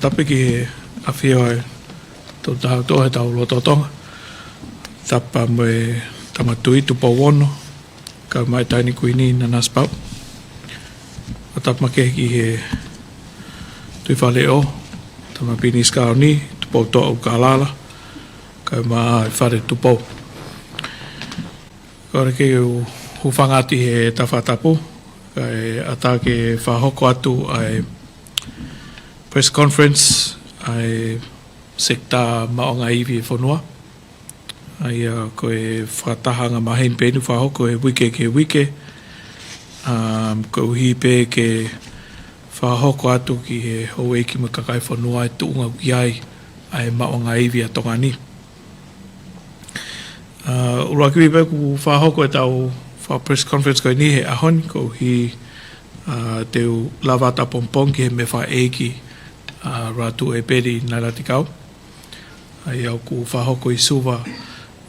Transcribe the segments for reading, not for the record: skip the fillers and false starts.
tapi ki he awhio e tō tahau tō he tau loto tonga. Tapa mo e tamatui tupa wono, ka mai taini kuini na naspau. O tapa ke ki he tui whale o, tama pini skao ni, tupa o toa o kalala, ka mai whare tupa o. Kore ke u whangati he tawhatapu, ka e ata ke whahoko atu ai press conference ai sekta maonga iwi e whanua. Ai ko e Fakataha ngā mahin pēnu whahoko e wike ke wike. Ko uhi pē ke whahoko atu ki he hou eiki mo kakai whanua e tuunga ki ai maonga iwi a tonga ni. Urakiwi pē ku whahoko e tau press conference ko ni he ahoni ko hi teu lavata pompong ki he me wha eiki ratu e peri nai rati kau. Ai au ku whahoko i suwa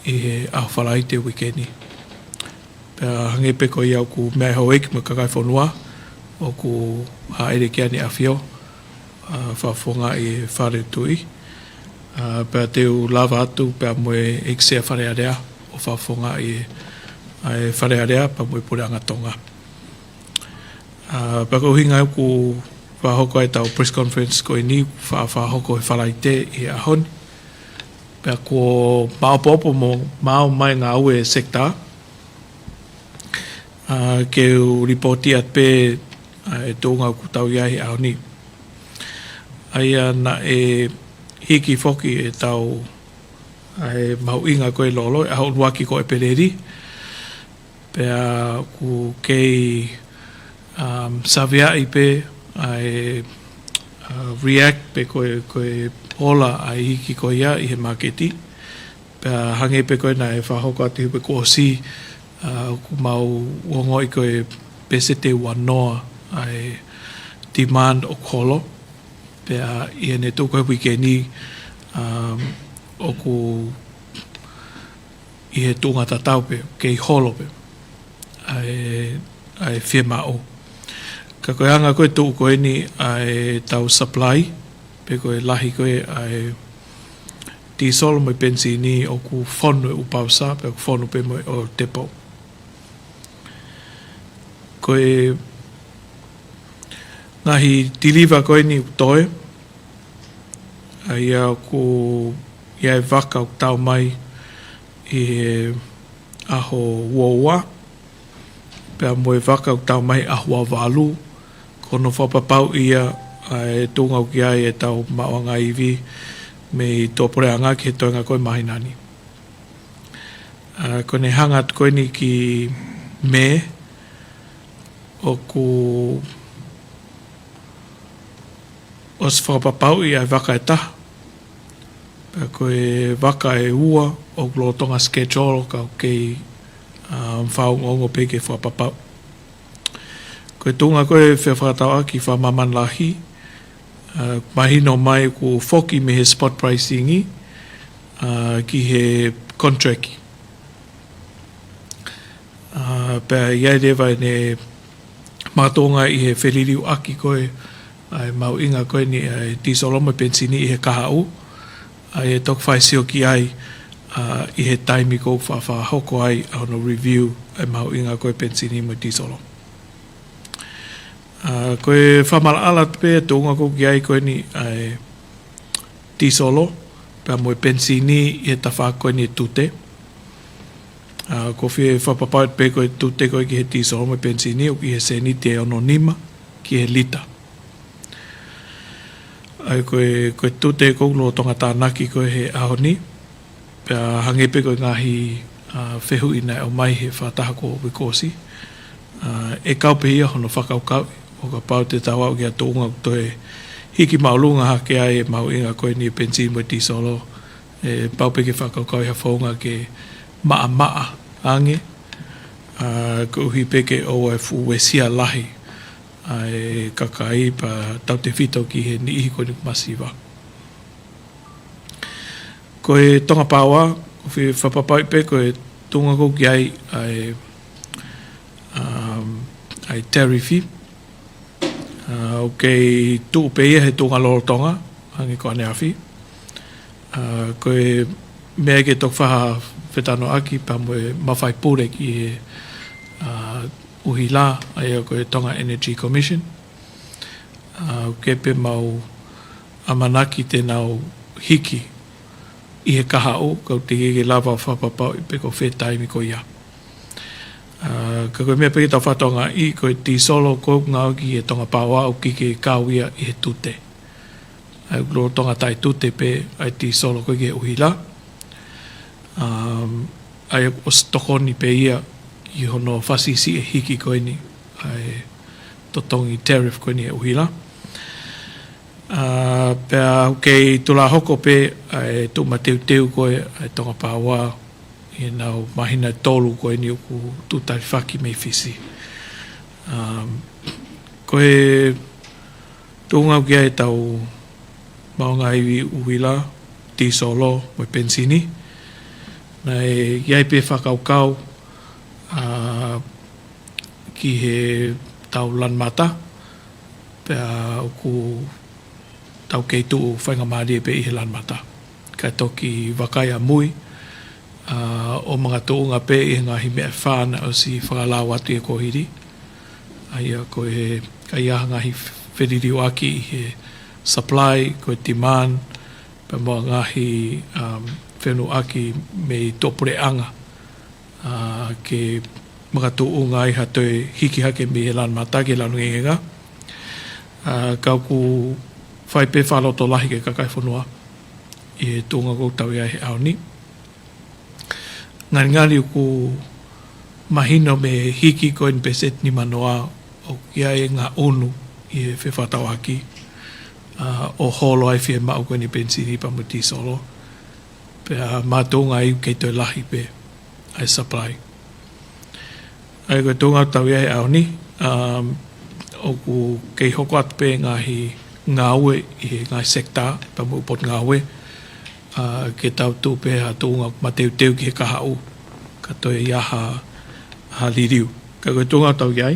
i he awhalai te wikeni. Pea hange peko i au ku mea hau eiki mo kakai whanua o ku haere kia ni awhio whafonga i whare tui. Pea teu lava atu pea moe eksea whare area o whafonga i whare area pa moe pureanga tonga. Pea ko hinga au ku whahoko e tau press conference ko i ni whahoko e whalai te i ahoni. Pea ko maopopo mo mao mai ngā ue sekta. Ke u ripoti at pē e tōngau ku tau iahi au ni. Aia na e hiki foki e tau e mau inga koe lolo e hau waki ko e pereri. Pea ku kei savia i pē ai react pe koe ola ai hiki ko ia i he maketi. Pea hange pe koe na e whahoko ati hupe ko si ku mau wongo i koe pesete wanoa ai demand o kolo. Pea i ene tō koe wike ni o ku i he tūngata tau pe, kei holo pe ai whiema o. Ka koe anga koe tō koe ni ai tau supply, pe koe lahi koe ai diesel mo benzini o ku whonu e upausa, pe ku whonu pe mo o depo. Koe ngahi deliver koe ni utoe, ai au ku iai waka o tau mai i he aho uaua, pe mo e waka o tau mai aho walu, kono whapapau ia e tōngau ki ai e tau maoanga iwi me i tōporeanga ki he toinga koe mahinani. Kone hangat koe ni ki me o ku os whapapau i ai waka e taha. Koe waka e ua o lo tonga schedule ka kei Faiongoongo pe ke whapapau. Koe tunga koe whewhakatawa ki whamaman lahi, mahino mai ku foki me he spot pricingi ki he contract. Pea iai rewa ne matonga i he wheliriu aki koe, ai mau inga koe ni dieseloma pensini i he kahau, ai e tok whaisio ki ai i he taimi kou whahoko ai ono review ai mau inga koe pensini mo dieseloma. Koe whamala alat pe tōnga kou ki ai koe ni ai dieselo, pea mo pensini i he tawha koe ni tute. Ko whie whapapauet pe koe tute koe ki he dieseloma pensini o ki he senite ono nima ki he lita. Ai koe tute kou lo Tongatanaki koe he ahoni, pea hange pe koe ngahi whehu ina o mai he whataha ko wikosi. E kaupe hia hono whakaukau, o ka pau te tawa o kia tōnga toe hiki maulunga hake ai e mau inga koe ni pensi mo tisolo, e pau pe ke whakaukau i hawhaunga ke maa ange, ko uhi pe ke o e fuwesia lahi, ai kakai pa tau te whito ki he ni ihi koe ni masiwa. Koe tonga paua, ko whi whapapau pe koe tunga ko ki ai tarifi. O kei tuu pe ia he tunga loro tonga, hangi ko ane awhi. Koe mea ke tok whaha whetano aki pa moe mawhai pūre ki he uhi la ai koe Tonga Energy Commission. Ke pe mau amanaki tēnau hiki i he kaha o, kau te hege lava whapapau i pe ko whetaimi ko ia. Ka koe mea peke tau whatonga i koe ti solo ko ngau ki e tonga pāua o ki ke kāuia i he tute. Ai kuro tonga tai tute pe ai ti solo koe ke uhi la. Ai o stokoni pe ia i hono whasisi e hiki koe ni. Ai totongi tariff koe ni e uhi la. Pea kei tula hoko pe ai tu mateu teu koe ai tonga pāua i nau mahina tolu koe ni uku Tufaki mei fisi. Koe tūngau kia e tau maunga iwi uwila, ti solo, moi pensini. Nei iai pe whakaukau ki he tau lanmata. Pea uku tau kei tuu whaingamari e pe i he lanmata. Kai toki wakaya mui. O mga tuunga pe i ngahi mea whāna o si whakalau atu e kohiri. Aia koe kai aha ngahi wheririu aki i he supply, koe demand, pa mua ngahi whenu aki me topure anga. Ke mga tuunga i hatoe hiki hake me he lan mata ke lanu ngenga. Kau ku whai pe whaloto lahi ke kakai whanua i he tuunga koutau ia he aoni. Ngari uku mahino me hiki ko in peset ni manoa o kia e ngā onu i e whewhatau aki o holo ai whia mau ko ni pensini pa muti solo pea mātunga i kei toi lahi pe ai supply ai koe tūngau tau ia he aoni o ku kei hoko atu pe ngahi ngāue i he ngai sekta pa mu upot ngāue ke tau tūpe ha tūnga mateu teu ki he kaha u ka toi iaha liriu. Ka koe tūnga tau iai,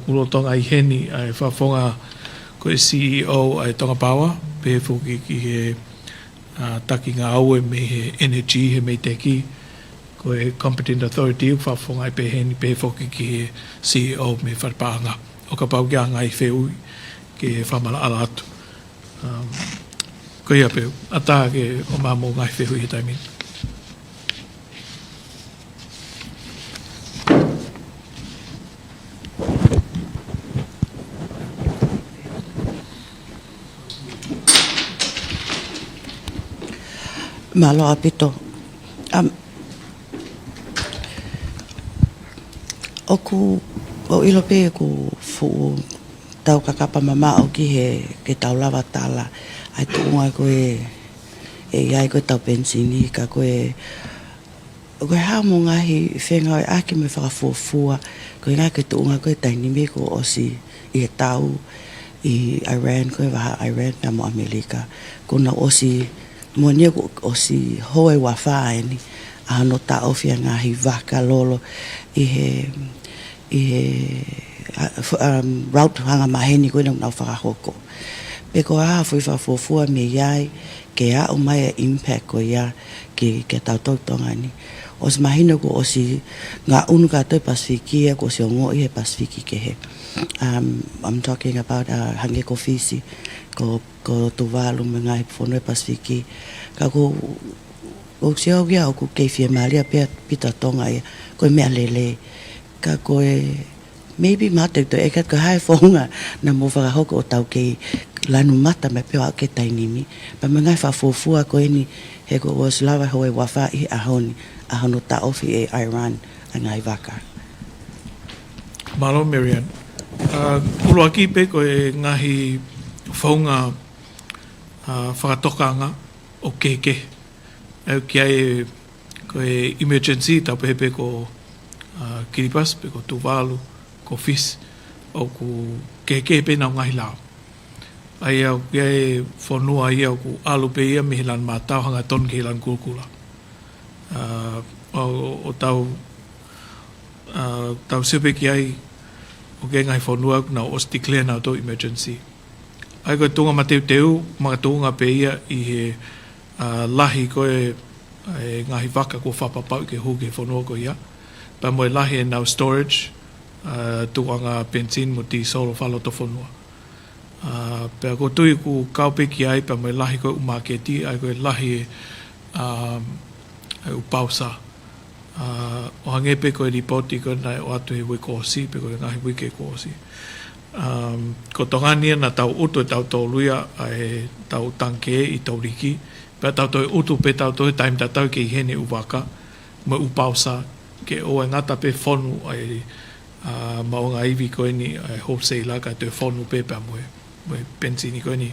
kuro tonga i heni ai whafonga koe CEO ai tonga pāua, pe fuki ki he taki ngā aue me he energy he mei teki, koe competent authority whafonga ai pe heni pe fuki ki he CEO me wharpaanga. O ka pau kia ngai wheu ke whamala ala atu. Ko ia peu, ata ke o mamo ngai whehu i taimi. Malo apito. O ilo pe ku fu tau kakapa mama o ki he ke tau lava tala. Ai tuunga koe iai koe tau pensini ka koe hamo ngahi whenga o aki me whakafuafua koe ngai koe tuunga koe tainimi ko osi i he tau i Iran koe waha Iran na mo Amerika kona osi monia ko osi hoe wa whaeni a no ta ofia ngahi waka lolo i he route hanga maheni koe nau whakahoko Peko aha fuifafufua me iai ke a o mai impact ko ia ke tau tonga ni. O si mahino ko o si ngā unu kātou Pasifiki ko si Ongo'ongo he Pasifiki ke he. I'm talking about hange ko fisi ko tuvalu me ngai whanua Pasifiki. Ka ko si au kia o ko kei whia maria pita tonga ia ko mea lele. Ka koe maybe mate to ekat ko hai fonga na mo whakahoko o tau kei lanu mata me peo ake tainimi. Pa me ngai whafufua ko ni he ko was lawa hoe wafa i ahoni ahono ta ofi e Iran a ngai waka. Malo Marian. Ulo aki pe ko e ngahi whaunga whakatokanga o keke. Au kia e ko e emergency tau pehe ko Kiripas, pe ko Tuvalu, ko Fis, o ku keke pe nau ngahi lao. Ai au kia e whanua ia o ku alu pe ia me hilan mātau hanga ton ke hilan kukula. O tau sepe ki ai o ke ngai whanua na os declare na to emergency. ai koe tunga ma teu mga tunga pe ia i he lahi koe ngahi waka ko whapapau ke hu ke whanua ko ia. Pa moe lahi e nau storage, tuanga benzin mo ti solo whaloto whanua. Pea ko tui ku kaupeki ai pa moe lahi koe umaketi, ai koe lahi upausa. O hangepe koe ripoti koe nai o atu he wikosi, pe koe ngahi wike kosi. Ko tongania na tau utu e tau tōluia ai tau tanke i tau riki, pea tau toi utu pe tau toi taim tatau ke i hene uwaka, mo upausa, ke o e ngata pe whonu ai maonga iwi koe ni ai wholesale ka te whonu pe pea moe benzini koe ni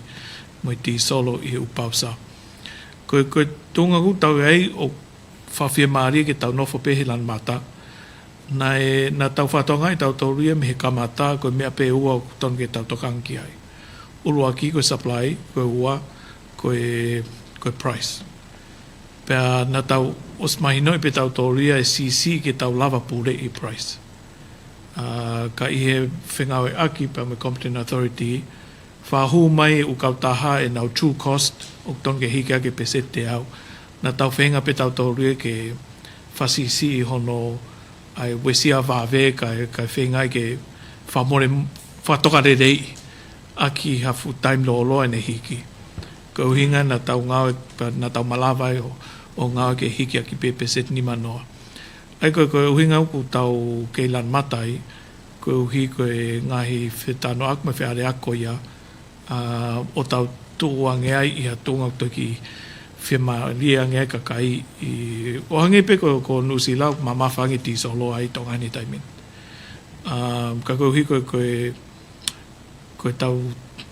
moe ti solo i upausa. Koe tunga ku tau ai o whawhia maari ke tau nofo pe he lan mata, na tau whatonga i tau tōruia me he kamata koe mea pe ua o ton ke tau tokangi ai. Urua ki koe supply, koe ua, koe price. Pea na tau osmahinoi pe tau tōruia e CC ke tau lava pure i price. Ka i he whengau e aki pa me Competent Authority, whahu mai u Kautaha e nau true cost o ton ke hiki ake pe sete au. Na tau whenga pe tau tōruia ke whasisi i hono ai wesia vave kai whengai ke whamore whatokare rei aki hafu time lo ene hiki. Ka uhinga na tau ngau na tau malawai o ngau ke hiki aki pepe set ni manoa. Ai koe uhinga ku tau keilan matai, koe uhi koe ngahi whetano ak me wheare ako ia, o tau tuange ai iha tunga toki whima lia nge kakai i o hange pe ko nusi lau mamafangi ti solo ai tongani taimin. Ka koe uhi koe tau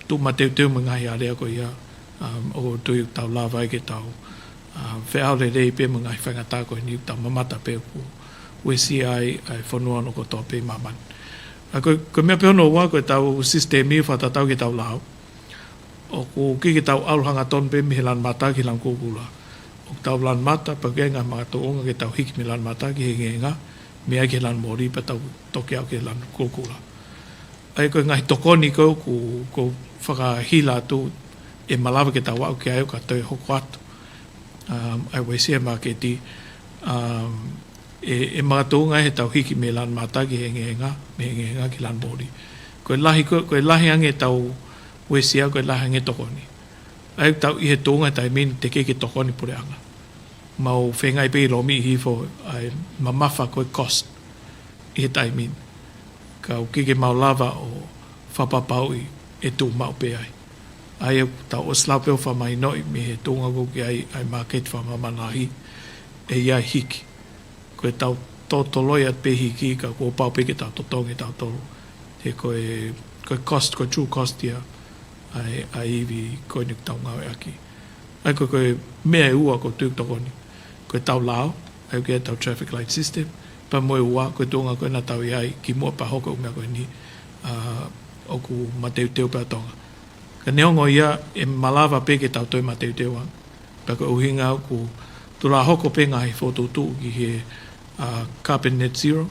tu mateu mengahi area ko ia, o tui tau lawai ke tau wheau rei pe mengahi whangata ko ni tau mamata pe ku wesi ai whanua no ko toa pe maman. Koe mea pehono ua koe tau sistemi whatatau ke tau lau, o ko ki tau aluhanga ton pe mi lan mata ki lan kukula. O tau lan mata pa kenga mga toonga ke tau hiki mi lan mata ki hengenga, mi ai ke lan mori pa tau toke au ke lan kukula. Ai koe ngahi tokoni ko whakahila tu e malawa ke tau au ke ai o ka toi hoko atu. Ai wesi e mga ke ti e mga toonga he tau hiki mi lan mata ki hengenga, mi hengenga ki lan mori. Koe lahi ange tau wesia koe lahi nge tokoni. Ai tau i he tōnga tai min te keke tokoni pure anga. Mau whengai pe romi i hifo ai mamafa koe cost i he tai min. Kau keke mau lava o whapapau i e tū mau pe ai. Ai tau o slapeo whamai noi mi he tōnga koke ai market whamamanahi e iai hiki. Koe tau tōtoloi at pe hiki ka kua pau peke tau totongi tau tolu. Te koe cost, koe true cost ia ai iwi koe nik tau ngau e aki. Ai koe mea e ua ko tūk tokoni. Koe tau lao, ai koe tau traffic light system, pa moe ua koe tūnga koe na tau iai ki mua pa hoko umea koe ni o ku mateu pa tonga. Ka neongo ia e malawa peke tau toi mateu ang. Pa koe uhinga ku tula hoko pe ngahi fototu ki he carbon net zero,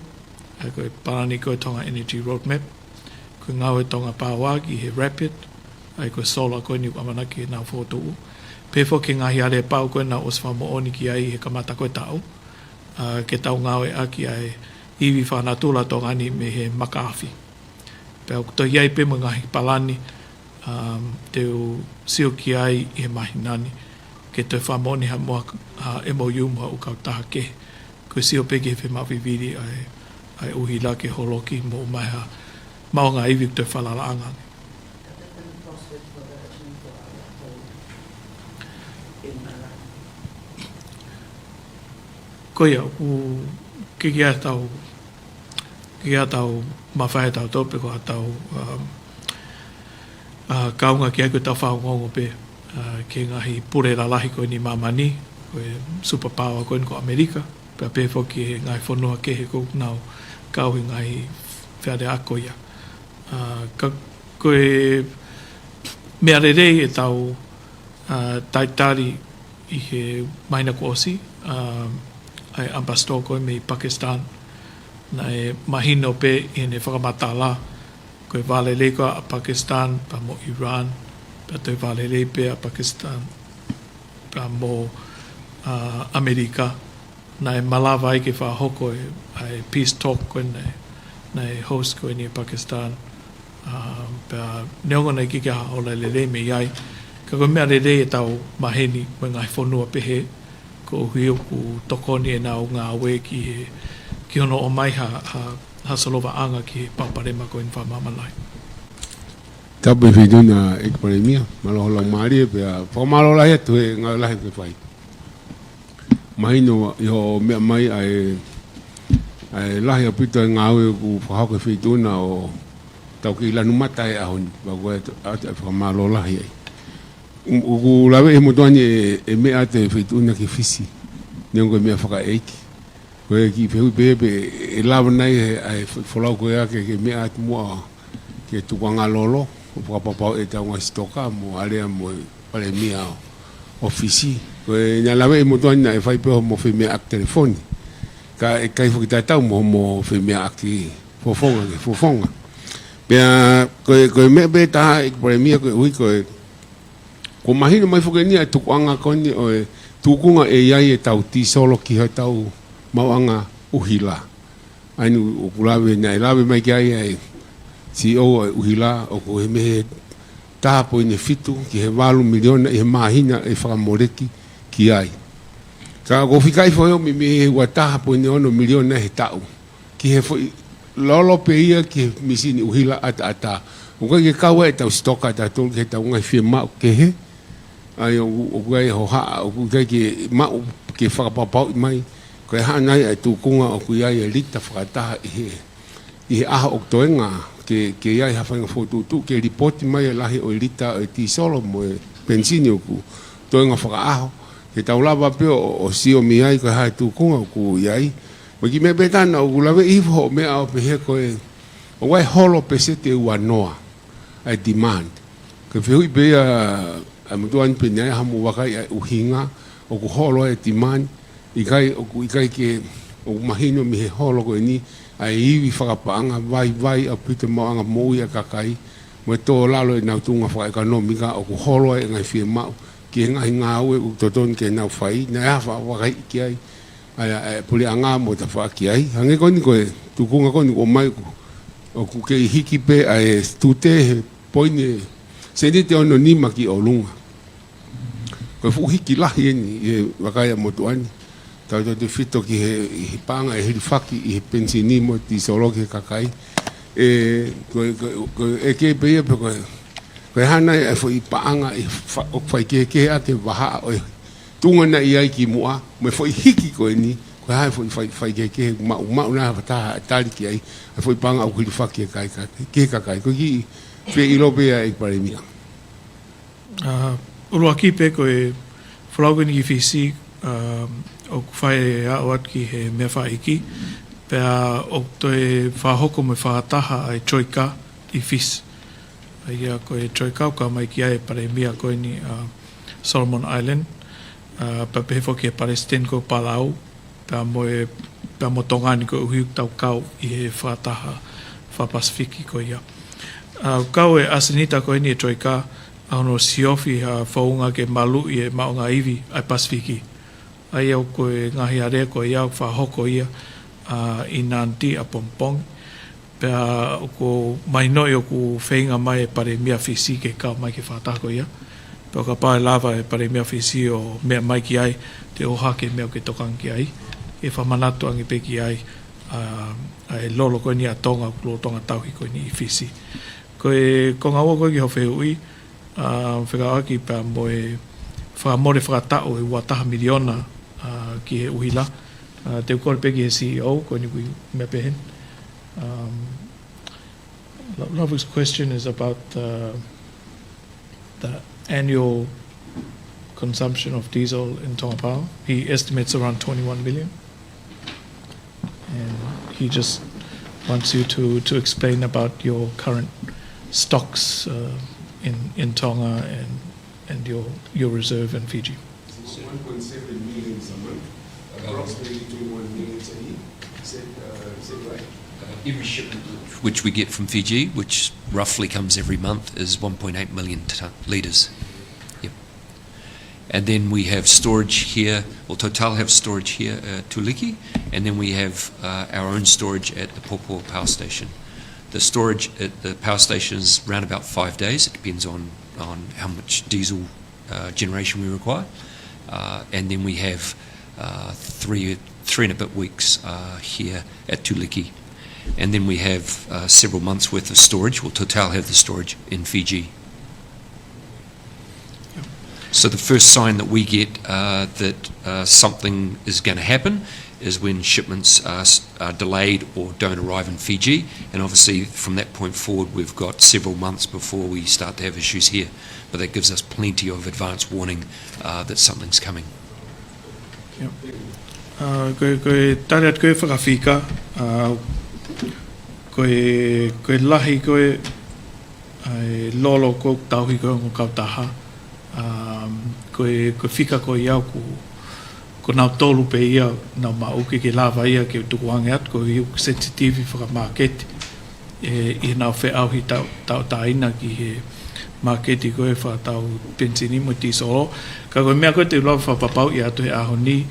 ai koe parani koe tonga energy roadmap, koe ngau e tonga pāwā ki he rapid, ai koe solar koe ni amanaki e nau fototu. Pefo ke ngahi are pau koe nau os whamooni ki ai he kamata koe tau, ke tau ngau e aki ai iwi whanatula tongani me he makawhi. Pea to iai pe ngahi palani, teu sio ki ai i he mahinani, ke te whamoni ha mua MOU mua u Kautaha ke, koe sio pe ke he mawhiwiri ai uhila ke holoki mo mai ha maonga iwi te whalalaanga. Koia, ki a tau mawhai tau tope ko a tau kaunga ki ai koe tau Faiongoongo pe, ke ngahi pure lalahi koe ni mamani, koe superpower koe ko Amerika, pe pe foki he ngai whanua ke he kou nau kauhi ngai whiare ako ia. Koe mea rerei e tau taitari i he maina ko osi, ai ambassador koe me i Pakistan, na e mahino pe i ne Fakamatala, koe vale leko a Pakistan, pa mo Iran, Pea te wale rei pea Pakistan. Pea mo Amerika. Nai malawa ai ke whahoko ai peace talk koe nei host koe ni Pakistan. Pea neongo nei kike haola le rei me iai. Ka koe mea re rei e tau maheni me ngai whanua pehe. Ko hui ku tokoni e nao ngā awe ki ono o mai ha salova anga ki paparema ko in whamamalai. Tapu e whituna Eiki Palemia, malohola maari e pia whamalola hea tu e ngā lahi ke whai. Mahino i ho mea mai ai lahi a pita e ngā awe ku whahako e whituna o tau ki lanu mata e ahoni, wako e whamalola hea. Uku lawe e motuani e mea te whituna ki whisi, neongo e mea whaka eiki. Koe ki whehui pepe e lawa nei e wholau koe ake ke mea atu mua ke tukanga lolo, o whakapapau e tau ngai stoka mo area mo Palemia o whisi. Koe nga lawe e motuani na e whaipeho mo whi mea ak telefoni. Ka e kai whakitatau mo whi mea ak ki fofonga. Pea koe mea be taha Eiki Palemia koe ui koe ko mahino mai whakenia e tukuanga koni o e tukunga e iai e tau tisolo ki ha tau mauanga uhila. Ainu o kulawe na e lawe mai ki ai e si o uhila o ko he mehe tapo ine fitu ki he 8 miliona i he mahina e whakamoreki ki ai. Ka ko whikai whaio mi he ua tapo ine 1 miliona he tau. Ki he lolo pe ia ki he misini uhila ata. O kai ke kaua e tau stoka tatou ki he tau ngai whia mau ke he. Ai o kai ho haa, o kai ke mau ke whakapapau mai. Koe hanai ai tukunga o kui ai e lita Fakataha i he aha oktoenga ke iai hawhainga whotutu ke ripoti mai e lahi o lita o ti solo mo e pensini o ku toenga whakaaho ke taulawa peo o sio mi ai koe hai tukunga o ku iai mo ki me betana o kulawe iho mea o pehe koe o wai holo pesete ua noa ai demand ke whihui pea a mutuan pene ai hamu wakai ai uhinga o ku holo ai demand ikai ke o mahino mi he holo ko ni ai iwi whakapanga vai a pita moanga moui a kakai mo tō lalo e nau tunga whaekonomika o ku holo e ngai whia mau ki he ngai ngāue u toton ke nau whai na ea wakai ki ai ai puli a ngā mo ta whaki ai hange koni koe tukunga koni o mai o ku ke hiki pe ai tute he poine seni te ono nima ki o lunga koe fuhiki lahi eni e wakai a motuani tau te fito ki he panga e hirifaki i he pensinimo ti soloki he kakai e ke peia pe koe hana e fo i paanga o whai ke a ke waha o tunga na i ai ki mua me fo i hiki koe ni koe hai fo i whai ke mau na hawataha tari ki ai e fo i panga o hirifaki ke kakai koe ki pe ilo pea Eiki Palemia Urua ki pe koe whalaugani ki whisi o whae a oat ki he mea whaiki, pea o toe whahoko me Fakataha ai choika i whis. Ia koe choika o ka mai ki ai Palemia koe ni Solomon Island, pea pehe whoki e Palestine ko Palau, pea mo tongani ko uhiuk tau kau i he Fakataha Pasifiki ko ia. Kau e asinita koe ni e choika, ahono siofi whaunga ke malu i e maunga iwi ai Pasifiki. Ai au koe ngahi area koe iau whahoko ia i Nanti a Pompong. Pea ko mai noi o ku whainga mai e Palemia whisi ke kau mai ke whatako ia. Pea ka pae lava e Palemia whisi o mea mai ki ai te oha ke mea ke tokang ki ai. E whamanatu angi pe ki ai e lolo koe ni a Tonga o Tongatapu koe ni i whisi. Koe ko ngā ua koe ki ho whehui whekaaki pea mo e whakamore whakatao e wataha miliona ki he uhila. Te ukore peki he CEO, koe ni kui mea pehen. Lovik's question is about the annual consumption of diesel in Tonga Power. He estimates around 21 million. And he just wants you to explain about your current stocks in Tonga and your reserve in Fiji. 1.7 million a month, approximately 21 million a year. Is that right? every shipment which we get from Fiji, which roughly comes every month, is 1.8 million litres. Yep. And then we have storage here, Total have storage here at Tuliki, and then we have our own storage at the Popo power station. The storage at the power station is around about 5 days. It depends on how much diesel generation we require. And then we have three and a bit weeks here at Tuliki. And then we have several months worth of storage. Total have the storage in Fiji. So the first sign that we get that something is going to happen is when shipments are delayed or don't arrive in Fiji, and obviously from that point forward we've got several months before we start to have issues here, but that gives us plenty of advance warning that something's coming. Koe tareat koe whakawhika, koe lahi koe lolo koe tauhi koe ngō Kautaha, koe whika koe iau ko nau tolu pe ia nau mauke ke lava ia ke tukuange atu ko hiu sensitivi whakamaketi i nau whiauhi tau taina ki he maketi koe whakatau pensini mo tisolo ka koe mea koe te lau whapapau i atu he ahoni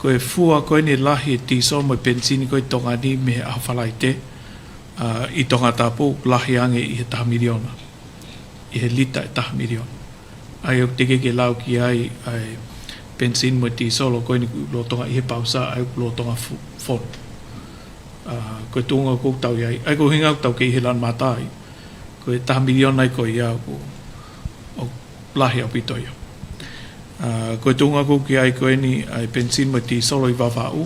koe fua koe ni lahi tisolo mo pensini koe tongani me he ahawhalai te i Tongatapu lahi ange i he taha miliona i he lita i taha miliona ai o teke ke lau ki ai pensin mo ti solo ko ni lo tonga i he pausa ai lo tonga fon ko tunga ko tau ai ko hinga tau ke helan matai ko ta milion ai ko ia ko o lahi apito ia ko tunga ko ki ai ko ni ai pensin mo ti solo i vavau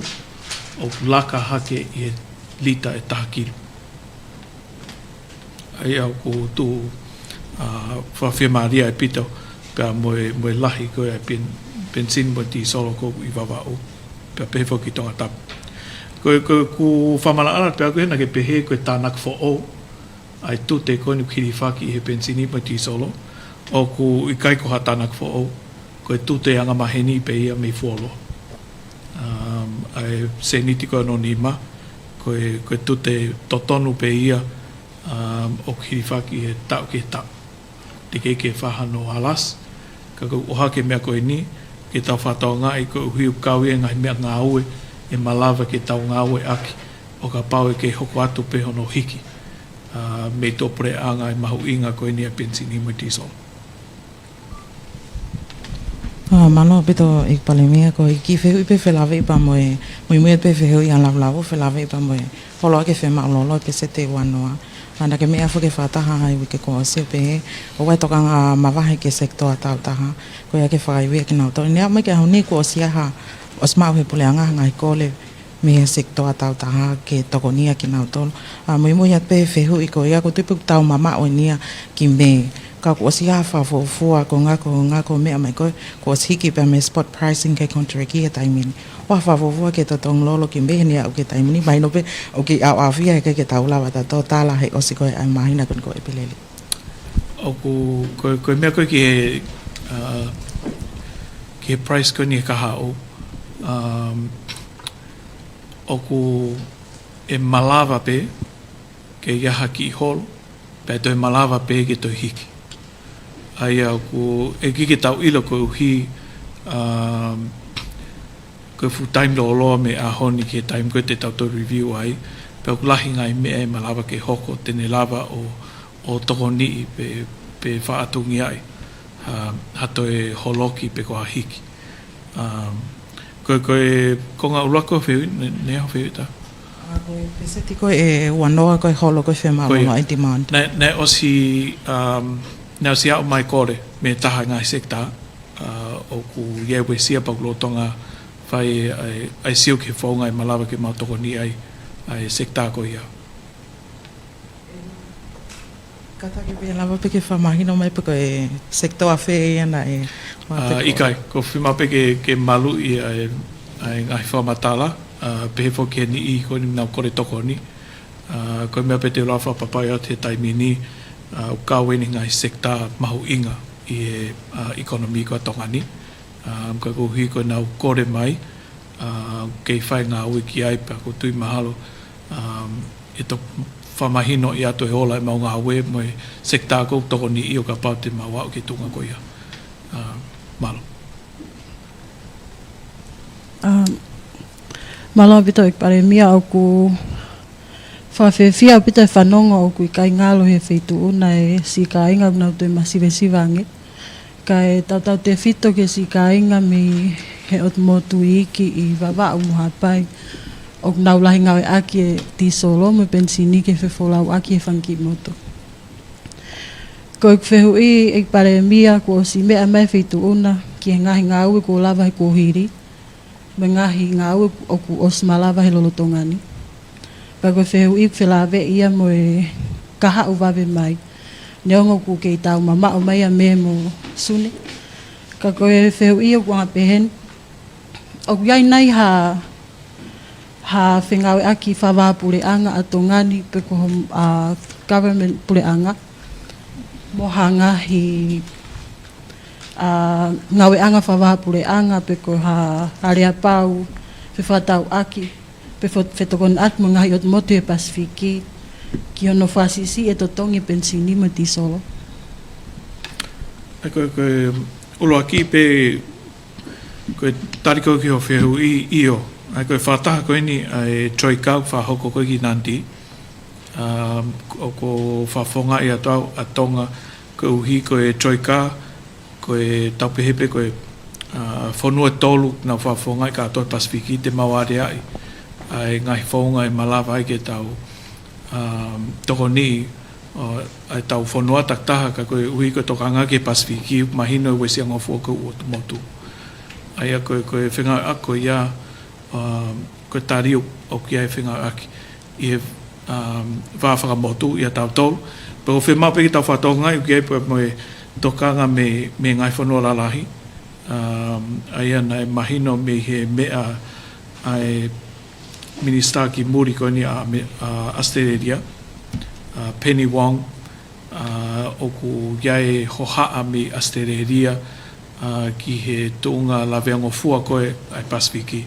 o laka hake i lita e tahakilo ai au ko tu fa firmaria e pito ka mo lahi ko ai pensin mo ti solo ko i vavau pe pefo ki Tongatapu ko ku famala ala pe ko na ke pehe ko tanak fo o ai tu te ko ni Tufaki he pensin mo ti solo o ku i kai ko hatanak fo o ko tu te anga maheni pe ia me folo ai seniti ko anonima ko tu te totonu pe ia o Tufaki he tau ke tau te ke whahano alas ka ko oha ke mea ko ni ke tau whatau ngā i ko hiu kaui e ngai mea ngā ue e malawa ke tau ngā ue aki o ka pau e ke hoko atu peho no hiki me topre anga i mahu inga ko ni a pensini mo tisol. Mano pito Eiki Palemia ko Eiki fehu ipe whelawe ipa moe Moimoi pe fehu i anlawlawo whelawe ipa moe holo ake whema ulolo pe se te wanoa anda ke mea fuke Fakataha hai wike ko ose pe o wai toka ngā mawahe ke sektoa Kautaha ko ia ke whakaiwea ki nau tau nea mai ke hauni ko osia ha os mau he puleanga ngai kole me sektoa Kautaha ke toko nia ki nau tau Moimoi at pe fehu i ko ia ko tupu tau mama o nia ki me ka ko osia whafofua ko ngako mea mai ko hiki pe me spot pricing ke kontraki e taimini wa whafofua ke totong lolo ki me nia o ke taimini mai no pe o ke au awhia ke taula wata to tala hei osi koe ai mahina kun koe peleli o ko mea koe ki he price ko ni kaha o o ko e malawa pe ke iaha ki holo pe to e malawa pe ke to hiki ai au ko e ki tau ilo ko hi ko fu time lo me a honi ke time ko te tau to review ai pe ko lahi ngai me e malawa ke hoko tene lava o toko ni pe fa atungi ai hato e holoki pe ko hiki ko nga ulako fe ne ho fe ta ko peseti ko e wanoa ko holo ko fe ma ai demand ne osi na si au mai kore me taha ngai sekta o ku ye we sia pa glotonga fai ai siu ke fonga i malawa ke mautoko ni ai sekta ko ia kata ke pe lava pe ke famahino mai pe ko e sekta a fe ana e ikai ko fima pe ke malu i ai ngai Fakamatala pe fo ke ni i ko ni na kore toko ni ko me pe te lafa papai te taimini o kaweni ngai sekta mahu inga i ekonomi ko tongani ka ko hi ko na kore mai ke fai ngā wiki ai pa ko tui mahalo e to whamahino i ato e ola e maunga hawe mo e sekta kou toko ni i o ka pau te maua o ki tunga ko ia. Malo. Malo pito Eiki Palemia o ku whawhewhia pito e whanonga o ku i kai ngalo he wheitu una e si ka inga unau tui masive sivange. Ka e tautau te whito ke si ka inga mi he o motu iki i wawa o muhapai. O nau lahi ngau e aki e ti solo me pensini ke whewholau aki e whanki moto. Ko e whehu i Eiki Palemia ko o si mea mai wheitu una ki he ngahi ngau e ko lava he kohiri. Me ngahi ngau o ku osmalava he lolotongani. Ka koe whehu i whelawe ia mo e kaha o wawe mai. Neongo ku kei tau mama o mai a me mo sune. Ka koe whehu i o kuanga pehen. O iai nai ha whengawe aki whawa pule anga a tongani pe ko government pule anga. Mohanga hi ngawe anga whawa pule anga pe ko area pau pe whatau aki pe whetokon at mo ngahi ot motu e Pasifiki ki ono whasisi e to tongi pensini mo ti solo. Koe ulo aki pe koe tariko ki ho whehu i io. Koe whataha koe ni e troi kau whahoko koe ki nanti. O ko whawhonga i atoau a Tonga koe uhi koe troi ka koe taupehepe koe whanua tolu na whawhonga i ka atoa Pasifiki te maware ai. Ai ngahi whaunga e malawa ai ke tau toko ni ai tau whanua taktaha ka koe uhi koe tokanga ke Pasifiki mahino e wesi angofu o koe uotu motu. Ai a koe whenga ako ia koe tariu o ki ai whenga aki i he whawhakamotu i a tau tolu. Pero whenma peki tau whatonga i ki ai po moe tokanga me ngai whanua lalahi. Ai ana e mahino me he mea ai Minister ki muri ko ni a Australia, Penny Wong, o ku iai hohaa mi Australia ki he tunga laweango fua koe ai Pasifiki.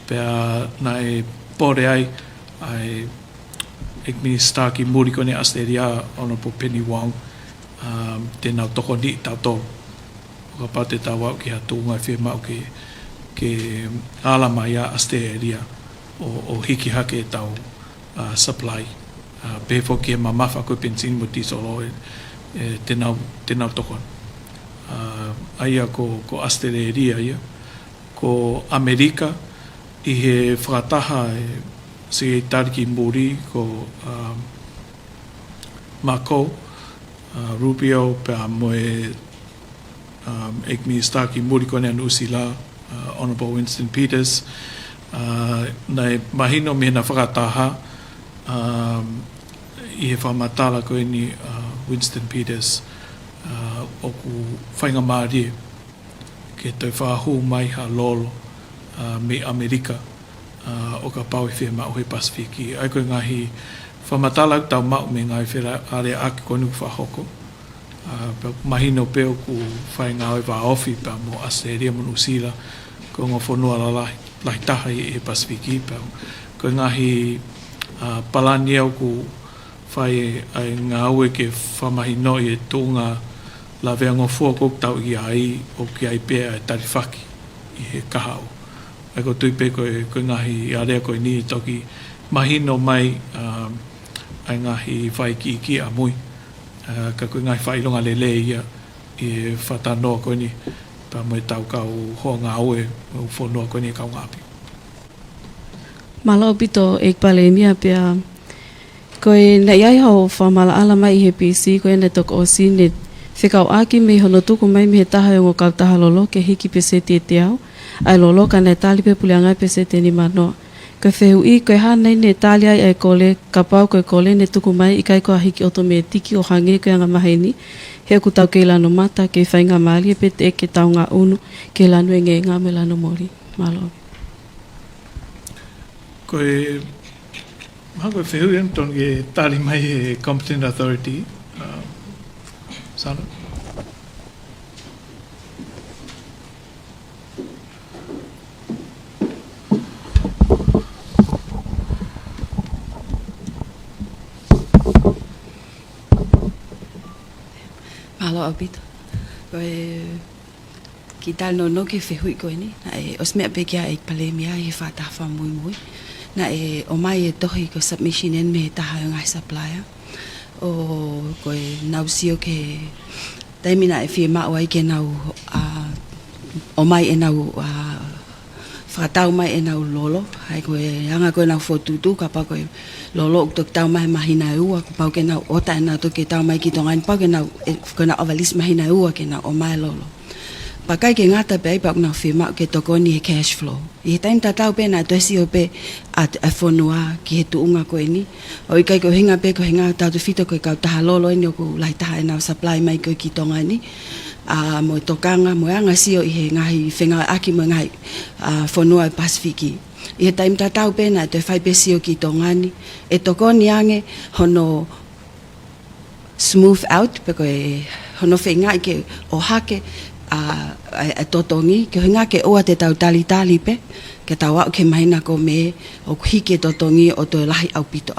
Pea na e pore ai ek Minister ki muri ko ni Australia ono po Penny Wong tēnau toko ni tau tolu. O ka pau te tau au ki ha tunga e whima o ke alama ia Australia. O hiki hake tau supply. Befo ki e mamafa koe pensini mo ti solo tēnau tokon. Aia ko Australia ia. Ko Amerika i he Fakataha se tariki muri ko Mako Rubio pe moe ek Minister ki muri ko ne anusila Honorable Winston Peters nei mahino me na Fakataha i he Fakamatala koe ni Winston Peters o ku whainga maarie ke toi whahu mai ha lolo me Amerika o ka pau i whia mau he Pasifiki. Ai koe ngahi Fakamatala tau mau me ngai whira are aki konu whahoko. Mahino peo ku whainga oi wa ofi pa mo Australia mo Nusila ko ngā whanua lahi taha i Pasifiki pau. Ko ngahi palani au ku whai ai ngā ue ke whamahino i e tūnga la veango fua kou tau i ai o ki ai pēa e Tufaki i he kahau. Ai ko tui pē koe ngahi i area koe ni toki mahino mai ai ngahi whai ki a mui. Ka koe ngahi whailonga lele ia i whatanoa koe ni pa moe tau kau hoa ngā ue o whanua koe ni kau ngāpi. Malo pito Eiki Palemia pia koe na iai hau whamala ala mai i he PC koe na toko o si ne whikau aki me hono tuku mai me he taha o ngō Kautaha lolo ke hiki pese te te au ai lolo ka nei tali pe puliangai pese te ni manoa. Koe whehu i koe hanei ne tali ai ai kole ka pau koe kole ne tuku mai i kai koa hiki oto me tiki o hangi koe anga maheni he ku tau ke lano mata ke whainga maali e pete e ke tau ngā unu ke lano e ngā me lano mori. Malo. Koe koe whehu ian ton ke tali mai he Competent Authority. Sana? Malo abit. Koe kita no ke fehui koe ni. Na osmea bekia Eiki Palemia he Fakataha Moimoi. Na o mai tohi ko submission en me taha ngai supplier. O koe nausio ke taimina firma wai ke nau o mai nau Fakatau mai nau lolo. Hai koe hanga koe nau fotutu ka pa koe lolo tok tau mai mahina ua ko pau ke nau ota nau to ke tau mai ki tongan pau ke nau avalis mahina ua ke nau o mai lolo. Pakai ke ngata pe pa nau firma ke tokoni he cash flow. I taim tatau pe na to si pe at fonua ki he tuunga koe ni. O i kai ko hinga pe ko hinga tau fito ko Kautaha lolo ni ko lai taha nau supply mai ko ki tonga ni. Mo tokanga mo anga sio i he ngahi whenga aki mo ngahi whanua Pasifiki. I he taim tatau pēna te whai pesio ki tongani. E toko ni ange hono smooth out peko e hono whenga ke o hake e totongi. Ke hinga ke oa te tau tali pe. Ke tau au ke maina ko me o hike totongi o to lahi au pito.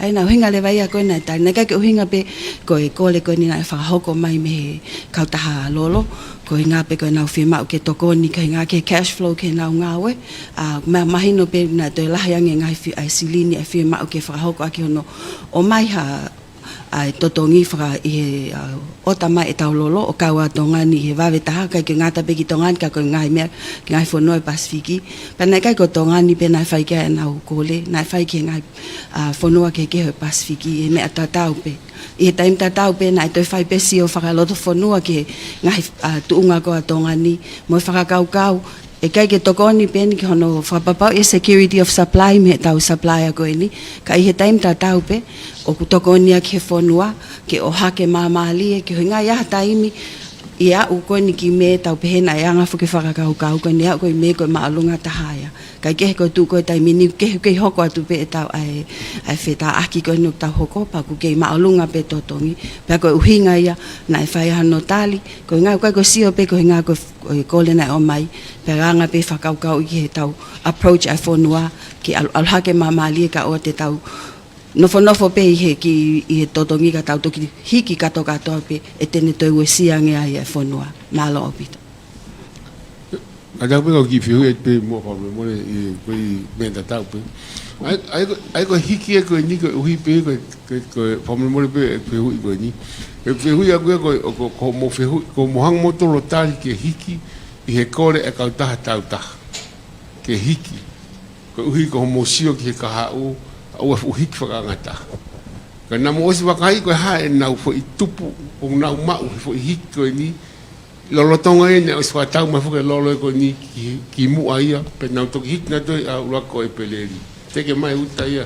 Ai na hinga le vai a koe na tali. Neka ke hinga pe ko e kole koe ni na e whakahoko mai me Kautaha lolo. Ko hinga pe koe nau whima o ke tokoni ka hinga ke cash flow ke nau ngawe. Mahino pe na to lahi ange ngai ai silini e whima o ke whakahoko aki hono o mai ha ai totongi fra I ota mai e tau lolo o kaua tongani he wawe taha kai ke ngata pe ki tongani ka koe ngai mea ki ngai whanua Pasifiki pa nai kai ko tongani pe nai whai kia e nau kole nai whai ki ngai whanua ke ke Pasifiki e mea tatau pe I he taim tatau pe nai toi whai pe si o whakaloto whanua ke ngai tuunga koa tongani mo whakakaukau e kai ke tokoni pe ni ki hono whapapau e security of supply me tau supplier koe ni ka I he taim tatau pe o tokoni a ke whanua ke o hake mamali e ke hinga ia taimi ia u koe ni ki me tau pehena e anga whuke whakakaukau koe ni au koe me koe maalunga tahaya kai ke koe tu koe taimi ni ke hoko atu pe e tau ai wheta aki koe nuk tau hoko pa ku ke maalunga pe totongi pe koe uhinga ia na e whai hano tali koe ngā koe sio pe koe ngā koe kole na o mai pe ranga pe whakaukau I he tau approach a whanua ki alhake mamali e ka o te tau nofo pe I he totongi ka tau toki hiki kato pe e tene toi ue siange ai e whanua malo opito. Ada pe ko ki fiu e pe mo pa mo le ko me tatau pe. Ai ko hiki e ko ni ko uhi pe ko pa mo le pe hu ko ni. E pe hu ya ko mo fe hu ko mo hang mo to lo tali ke hiki I he kore e Kautaha tautaha ke hiki ko uhi ko mo sio ki ka hau o hiki whakangata ka na mo osi wakai ko ha e nau fo I tupu o nau mau fo I hiki ko ni lolotonga e ne o swatau ma fo ke lolo ko ni ki mu aia pe nau to hiki na to a ula ko e peleri te ke mai uta ia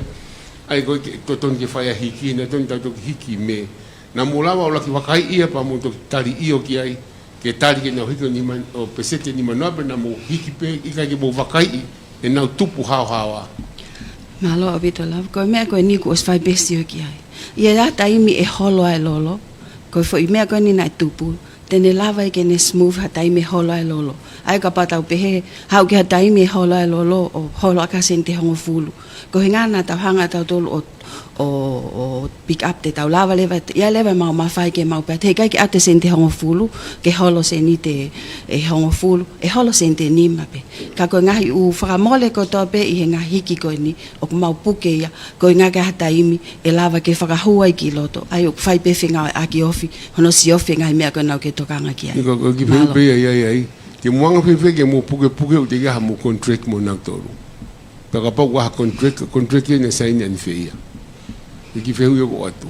ai ko to ton ke fai hiki na ton to hiki me na mo lava o la ki wakai ia pa mo to tali io ki ai ke tali ke nau hiki ni man o pesete ni manoa na mo hiki pe I ka ke mo wakai e nau tupu hawa Malo abito love ko mea ko ni ko os fai besio ki ai. Ia da taimi e holo ai lolo. Ko fo I mea ko ni na tupu. Tene lava I ke ne smooth ha taimi holo ai lolo. Ai ka patau pehe hau ke ha taimi e holo ai lolo o holo aka sente hongo fulu. Ko hinga na tau hanga tau tolu o pick up te tau lava leva ia leva mau mawhai ke mau pia te kai ke ate sente hongo fulu ke holo se ni te e hongo fulu e holo sente ni mape ka ko ngahi u whakamole ko toa pe I he ngahi hiki ko ni o mau puke ia ko ngā ke hata imi e lava ke whakahua I ki loto ai o whai pe whenga aki ofi hono si ofi ngai mea ko nau ke tokanga ki ai ko ki pe ai ke muanga pe ke mo puke o te gaha mo contract mo nau tolu ka pa wa contract ne sai ne feia ki feu yo atu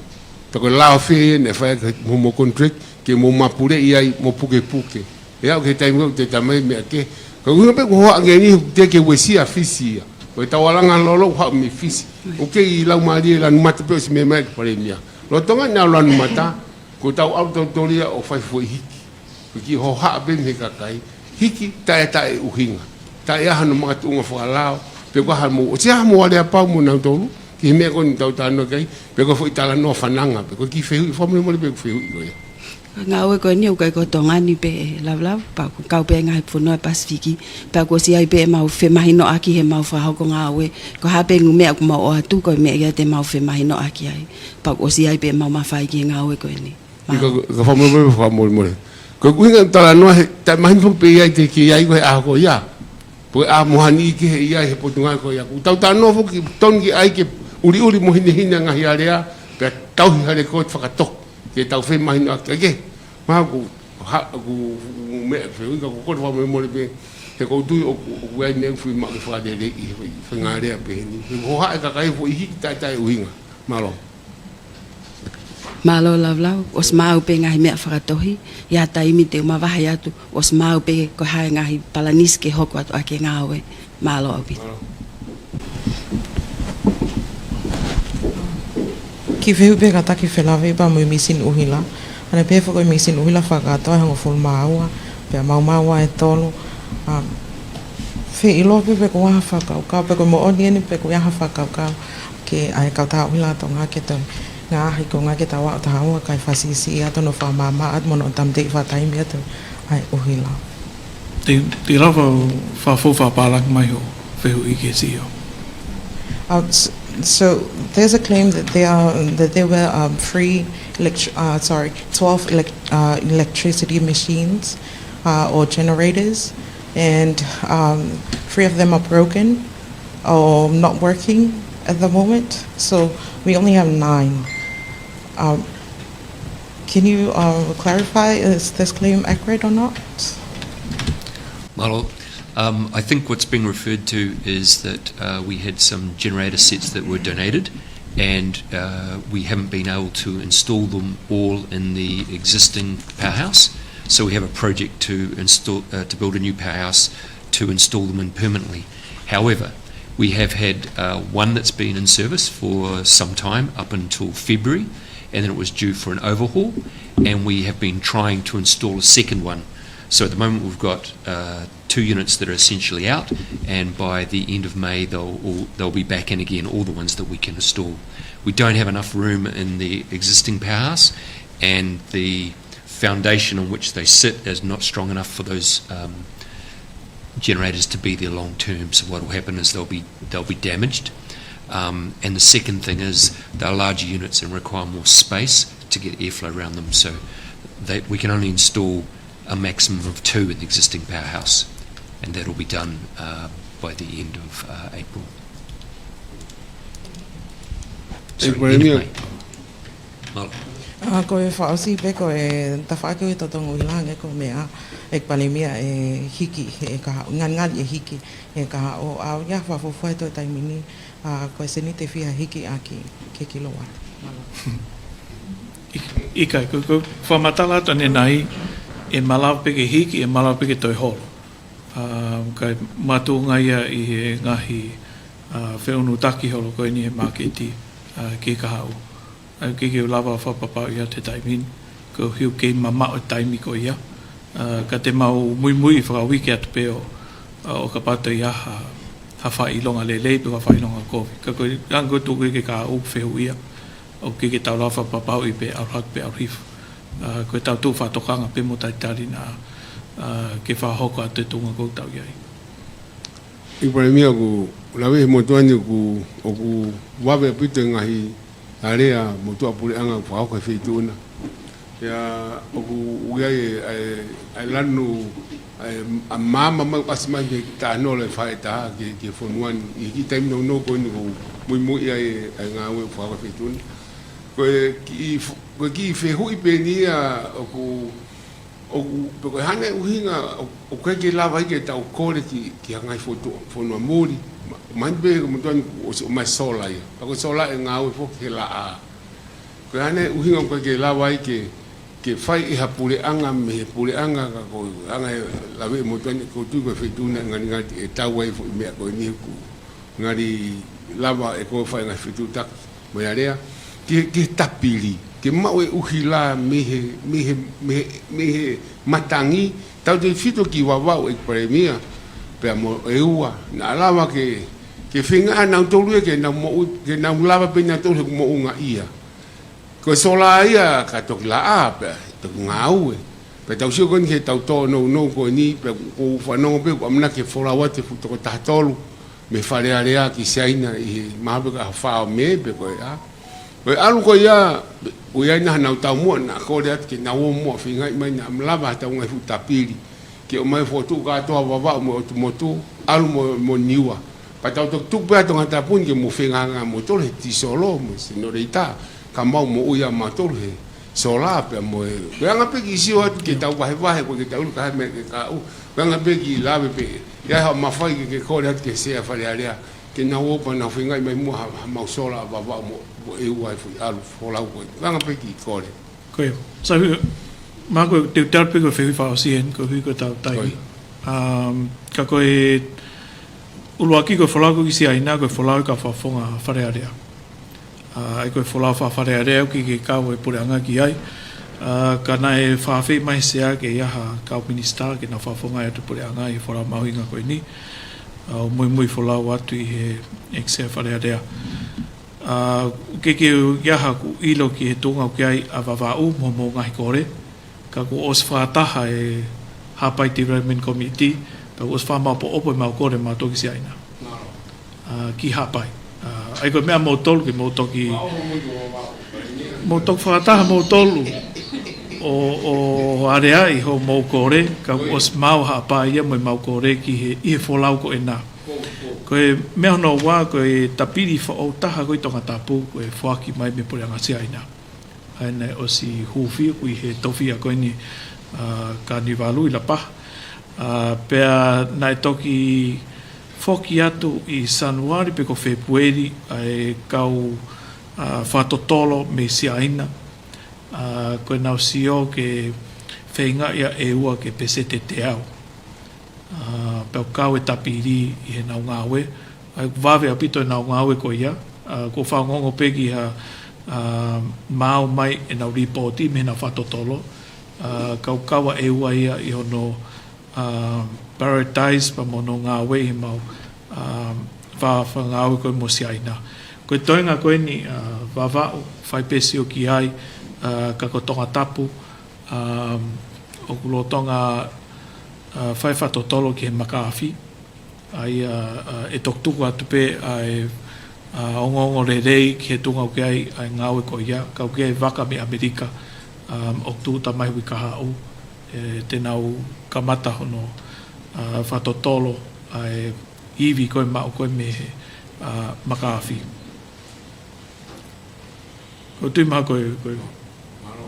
ta ko la fe ne fa mo contract ke mo mapure ai mo puke e au ke time te tamai me ke ko ngo pe ko ha ngeni te ke wesi afisia o ta walanga lolo ha mi fisi o ke I la mari la mata pe si me mai Palemia lo tonga na lo mata ko ta auto tolia o fa fo hiki ko ki ho ha be me ka kai hiki ta e uhinga ta ia hanu ma tu ngo fo lao pe ko ha mo o sia mo ale pa mo na tolu ki me ko tau tano kai pe ko foi tala no fananga pe ko ki feu fo mo pe ko feu ko nga we ko ni ko tongani pe lav pa ko ka pe nga Whanua Pasifiki pa ko si ai pe mau fe mahino aki he mau fa ko nga we ko ha pe ngume ko mau atu ko me ia te mau fe mahino aki ai pa ko si ai pe mau mafai ki nga we ko ni Ka Moimoi. Ko kuinga tala no ta mai fo pe ai te ki ai ko a ko ya. Po a mohani ki he ia he potunga ko ya. Tau ta no fo ki tongi ai ke uri mo hina ngahi area pe tau hi hare ko whakato. Ke tau fe mai no ke. Ma ku me fe unga ko ko mo pe te ko tu o ai ne fu ma ke fa de i fe ngare pe ni. Ho ha ka kai fo i ta uinga. Malo. Malo lavlau, os mau pe ngahi mea whakatohi, ia taimi te umawahi atu, os mau pe ko hae ngahi palanis ke hoko atu ake ngāwe, malo au pita. Ki whiu pe kataki whelawe pa mui misin uhila, ane pe whakoi misin uhila whakatoa hango full maua, pe maua e tolo, whi ilo pe ko waha whakaukau, pe ko mo onieni pe ko waha whakaukau, ke ai Kautaha uhila tonga ke tau. Ngā ahi ko ngā ke tawa o tahaua kai whasisi ato no whamama at mono tamtei whataimi ato ai uhila. Te rawa whafo whapalang mai ho whehu I ke sio. So there's a claim that there were free 12 electricity machines or generators, and 3 of them are broken or not working at the moment. So we only have 9. Can you clarify, is this claim accurate or not? Malo, I think what's being referred to is that we had some generator sets that were donated, and we haven't been able to install them all in the existing powerhouse. So we have a project to build a new powerhouse to install them in permanently. However, we have had one that's been in service for some time, up until February, and then it was due for an overhaul, and we have been trying to install a second one. So at the moment we've got 2 units that are essentially out, and by the end of May they'll be back in again, all the ones that we can install. We don't have enough room in the existing powerhouse, and the foundation on which they sit is not strong enough for those generators to be there long term. So what will happen is they'll be damaged. And the second thing is they're larger units and require more space to get airflow around them. So we can only install a maximum of 2 in the existing powerhouse, and that will be done by the end of April. Sorry, end of May. Malo. Ko e whaosi pe ko e tawhaki o tatongo ilange ko mea Eiki Palemia e hiki e kaha, ngani e hiki e kaha o au ia whawhawhai to taimini ko e seni te whia hiki a ke kilowatt. Ika, ko whamatala tane nai e malaw peke hiki e malaw peke toi holo. Kai mātua ia I he ngahi whiunu taki holo koe ni he maketi ke kahau. Ke lava whapapau ia te taimini, ko hiu ke mama o taimi ko ia. Ka te mau Moimoi whakawiki atu pe o ka pata ia ha whailonga lelei pe ka whailonga kofi. Ka koe ango tuku ke ka au whehu ia, o ke tau lawa whapapau I pe au hak pe au rifu. Koe tau tū whatokanga pe mo taitari na ke whahoko atu tunga kou tau iai. I Palemia ku lawe he motuani ku wawe pito ngahi area motua pule anga whahoko he whituna. Ya oku uiai ai lanu a mama mai pasima ke tano le Fakataha ke fonuan I ki taimi no ko ni ko Moimoi ai ngawe whahoko he whituna. Ko ki whehu I penia oku peko hane uhinga o koe ke lawa I ke tau kore ki hangai whonua mori. Manbe ko motuani o mai sola ia. Pako sola e ngawe fo ke la a. Ko hane uhinga o koe ke lawa I ke whai I hapure anga me pure anga ka ko anga lawe motuani ko tu ko whituna ngani e tau ai fo I mea ko ni ku ngari lawa e ko whai ngai whitu tak mo area ke tapili. Ke mau e uhila mehe matangi tau te whito ki wawau Eiki Palemia pe mo e ua na alawa ke whinga nau tolu ke nau lawa pe na tolu mo unga ia ko sola ia ka toki la a pe toki ngau pe tau sio koni ke tau to no ko ni pe ko whanongo pe ko amna ke wholawa te futo ko tahtolu me wharea rea ki saina I mahape ka whao me pe ko e a o alu ko ia o ia na na tau mo na ko le at ke na o mo finga mai na mlava ta un fu tapiri ke o mai foto ka to va mo tu alu mo niwa pa tau tu pa Tongatapu ke mo finga nga mo to le ti solo mo senorita ka mau mo ia ma to le sola pe mo pe nga pe ki si o ke tau va ko ke tau ka me ka u nga pe ki la pe ya ma fai ke ko le at ke se fa le area ke na o pa na finga mai mo ma sola va mo e wa fu alu fola ko nga pe ki ko le ko sa ma ko te tar pe ko fe fa sien ko hu ko tau tai ka ko e uluaki ko fola ko ki si aina ko fola ka fa fonga fa re area ai ko fola fa re area ki ke ka o pure anga ki ai kana e fa fe mai se a ke ya ka minister ke na fa fonga e pure anga e fola ma hinga ko ni Moimoi fola watu i he exe fa re area ke yaha ku ilo ki he tunga ki ai a vavau mo ngai kore ka ku os Fakataha e hapai development committee pa os fa ma po opo ma kore ma toki si aina ki hapai ai ko mea mo tolu ki mo toki Fakataha mo tolu o area i ho mo kore ka ku os mau hapai ia mo mau kore ki he folau ko ena ko e mea no wa ko e tapiri fa o taha ko i Tongatapu ko e fuaki mai me pore anga sia ina ane o si hufi ko i he tofia ko ni karnivalu i la pa pea nai toki foki atu i Sanuari pe ko Februari ai kau fatotolo me sia ina ko e nau sio ke whainga ia e ua ke pesete te au pau kau e tapiri i he nau ngawe ai wawe apito e nau ngawe ko ia ko Faiongoongo pegi ha mau mai e nau ripoti me na whatotolo kau kawa e ua ia i hono paradise pa mono ngawe i mau wawa ngawe ko i mo siaina ko i toinga ko ni wawao whai pesi o ki ai ka ko Tongatapu o kulo tonga whai whatotolo ki he makawhi ai e toktuku atu pe ai Ongo'ongo rei ki he tunga o ki ai ngawe ko ia ka o ki ai waka me Amerika o tu ta mai hui kaha au te nau kamata hono whatotolo ai iwi koe mao koe me makawhi ko tui maha koe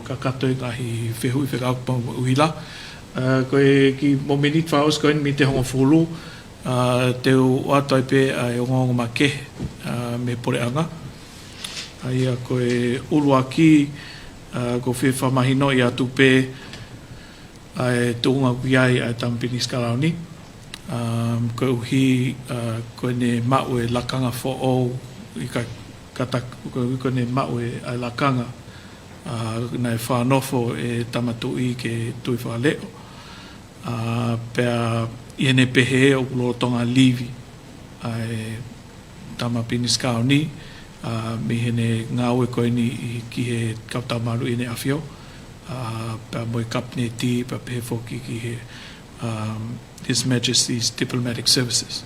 ka kato i ngahi whehui whekaupa uila koe ki mo minit whaos koe mi te hongo fulu te o atoi pe ai Ongo'ongo ma ke me pore anga ai koe uluaki ko whi whamahino i atu pe ai tunga kuiai ai tampini skalauni koe uhi koe ne mau e lakanga fo o i ka koe ne mau e ai lakanga nai whanofo e tamatu i ke tui whaleo pea iene pehe o kulo tonga livi ai tama piniskaoni me hene ngawe koe ni ki he Kautaha maru ine afio pa moe kapne ti pa pehe foki ki he His Majesty's Diplomatic Services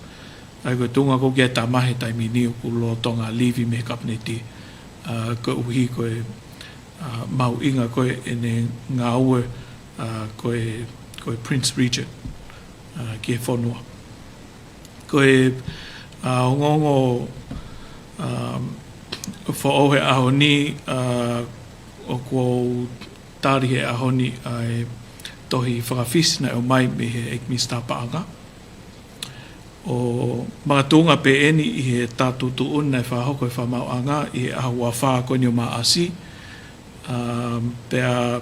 ai koe tunga ko kia tamahe taimini o kulo tonga livi me kapne ti koe uhi koe mau inga koe ene ngawe koe Prince Regent ki he whanua koe Ongo'ongo whaohe ahoni o kua tari he ahoni ai tohi whakawhisina o mai me he ekmista paanga o mga tunga pe eni i he tātutu una e whahoko e whamau anga i he ahua whaa koni o maa asi pea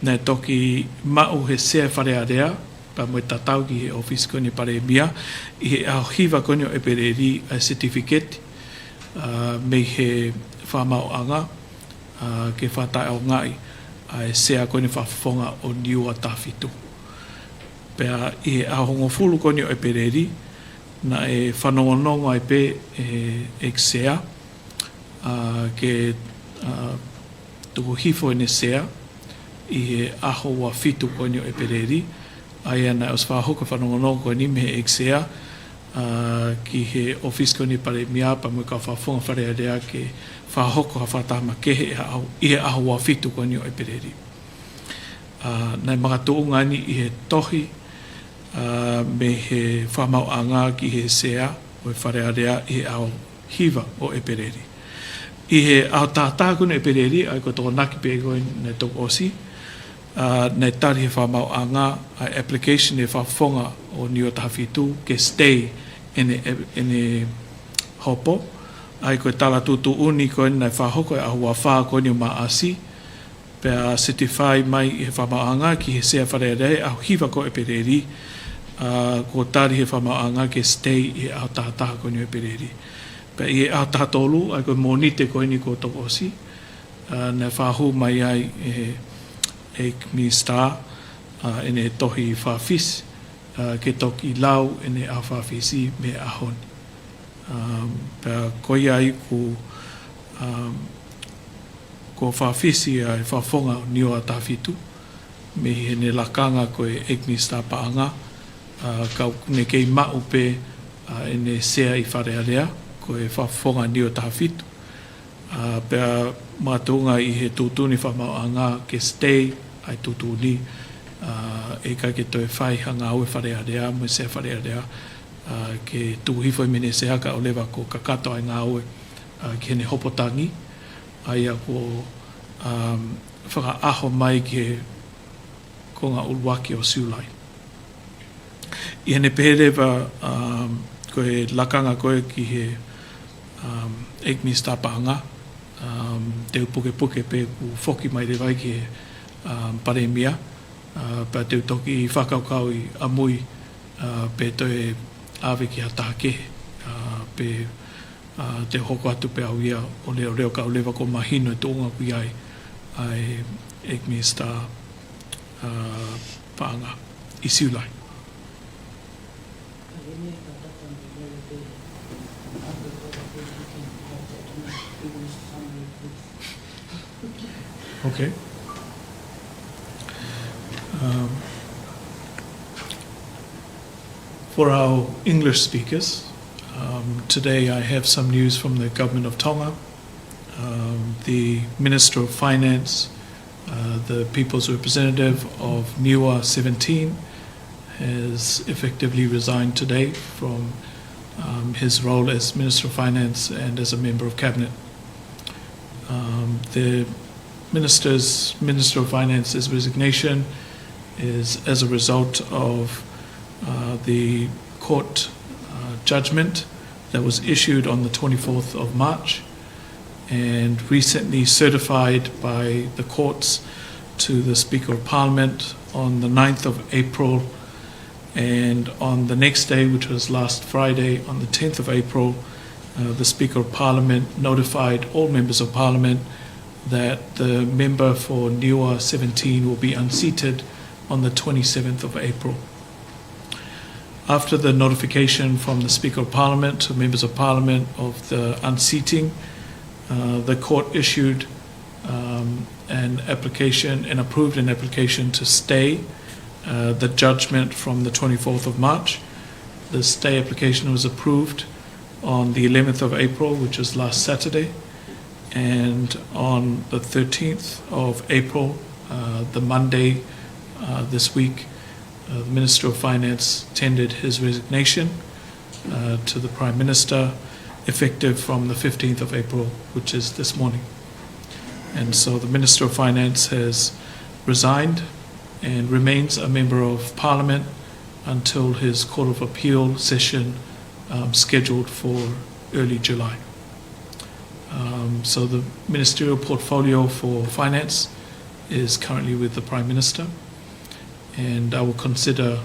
nei toki mau he sea wharearea pa moe tatau ki he office koni Palemia i he ahiva koni o epereri a certificate me he whamau anga ke whatai o ngai a sea koni whafonga o niua tawhitu pea i he ahongo fulu koni o epereri na e whanongonongo ai pe e sea ke tuku hifo ene sea i he aho wa fitu koni o epereri ai ana os whahoko whanongonongo koni me e sea ki he office ko ni Palemia pa mo ka whafonga wharearea ke whahoko ha whatama ke he i he aho wa fitu ko ni o Epereri. Nei mga tuunga ni i he tohi me he whamauanga ki he sea o wharearea i he aho hiva o Epereri. I he aho tātāku no Epereri ai ko toko naki pe koe nei toko osi. Nei tari he whamauanga ai application e whafonga o Niu Tahafitu ke stay ene hopo. Ai koe tala tutu uni koe nei whahoko e ahua wha koe ni o maasi. Pea certify mai i he whamauanga ki he sea wharearea aho hiva ko Epereri. Ko tari he whamauanga ke stay i aho tahataha koe ni o Epereri. Pea i e aho tahatolu ai koe monite koe ni ko toko osi. Nei whahu mai ai Eiki Star ene tohi whawhis ke toki lau ene a whawhisi me ahoni. Pea koi ai ko whawhisi ai whawhonga o Niu Tahafitu me hene lakanga koe Eiki Star paanga kau ne kei maupe ene sea i wharearea koe whawhonga Niu Tahafitu. Pea mātunga i he tūtuni whamauanga ke stay ai tutuni e kai ke toi whai hanga aue wharearea mo se wharearea ke tuhifo i mene se haka o lewa ko kakato ai ngā aue ki hene hopotangi ai a ko whakaaho mai ke ko ngā uluaki o siulai. I hene peherewa koe lakanga koe ki he Eiki Star paanga te puke puke pe ku foki mai rewai ki he Palemia, pa te toki i whakaukau i amui pe toe awe ki hataha kehe, pe te hoko atu pe au ia o leo reo ka o lewa ko mahino e tōnga kui ai Eiki Star paanga i siulai. Okay. For our English speakers, today I have some news from the government of Tonga. The Minister of Finance, the People's Representative of Niua 17, has effectively resigned today from his role as Minister of Finance and as a member of Cabinet. The Minister of Finance's resignation is as a result of the court judgment that was issued on the 24th of March and recently certified by the courts to the Speaker of Parliament on the 9th of April, and on the next day, which was last Friday, on the 10th of April, the Speaker of Parliament notified all members of Parliament that the member for Niua 17 will be unseated on the 27th of April. After the notification from the Speaker of Parliament to members of Parliament of the unseating, the court issued an application and approved an application to stay the judgment from the 24th of March. The stay application was approved on the 11th of April, which was last Saturday, and on the 13th of April, the Monday this week, the Minister of Finance tendered his resignation to the Prime Minister, effective from the 15th of April, which is this morning. And so the Minister of Finance has resigned and remains a member of Parliament until his Court of Appeal session scheduled for early July. So the ministerial portfolio for finance is currently with the Prime Minister, and I will consider